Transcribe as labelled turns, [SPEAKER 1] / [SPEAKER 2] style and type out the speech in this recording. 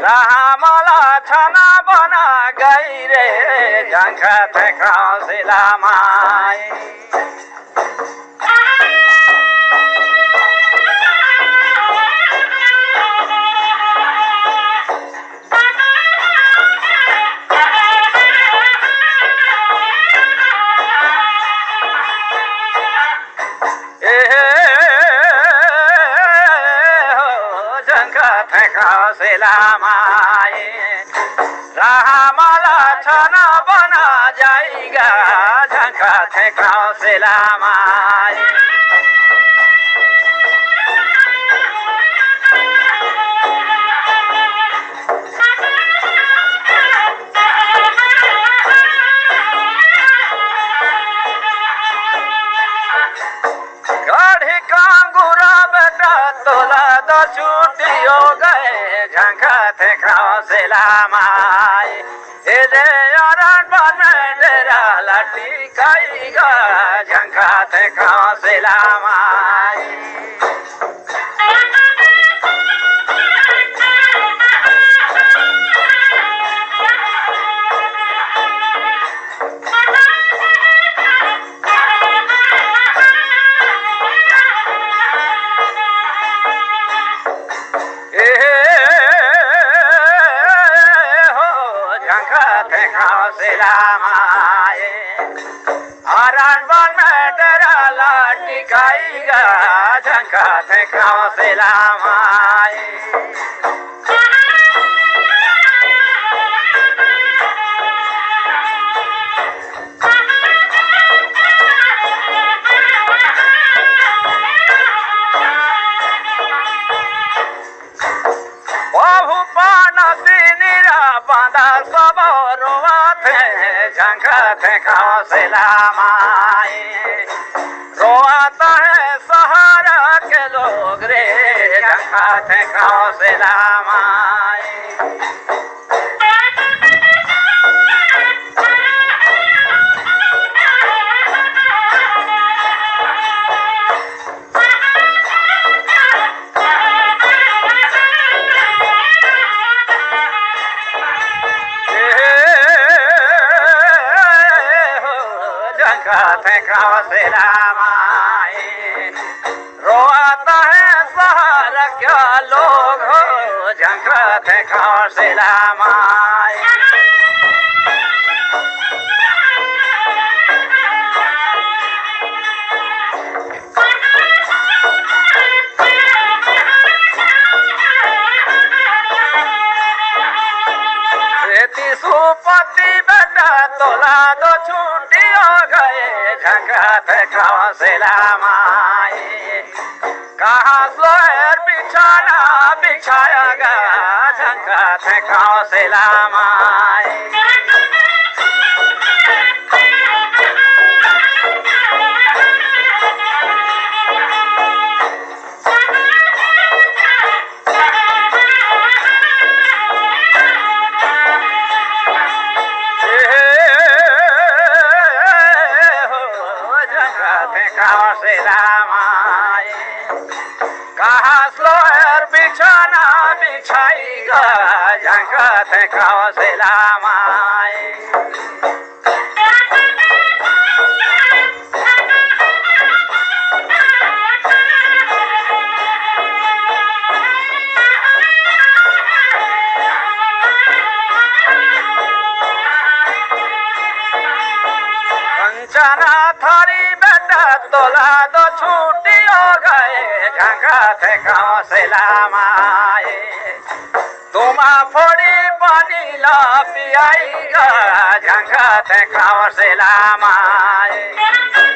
[SPEAKER 1] रामला छना बना गई रे झंखत खौसला माई झंखत खसेला माई राहमाला छन बना जाइगा झंखा थे खसेला माई गढ़ी कांगुरा बेटा तोला दो छुट्टियों गए झंखा थे खसेला माई ए रे अरण बन में डेरा लटी काईगा झंखा थे खसेला माई खसेला माई अरण बन में डेरा लटी काईगा झंखा थे खसेला माई बहु पान सिनिरा बांधा सब रोआथे झंखा थे खसेला माई रोआता है सहारा के लोग रे झंखा थे खसेला माई झंखा थे खसेला माई रोआता है सहारा क्या लोग हो झंखा थे खसेला माई सुपति बेटा तोला दो छुट्टी हो गए झंखा थे खसेला माई कहाँ सोएर बिछाना बिछाएगा झंखा थे खसेला माई खसेला माई कहाँ सोएर बिछाना बिछाइगा झंखा थे खसेला माई कंचना थारी बेटा तोला दो छुट्टी हो गए झंखा थे खसेला माई तुमा फोड़ी पानी ला पियाईगा झंखा थे खसेला माई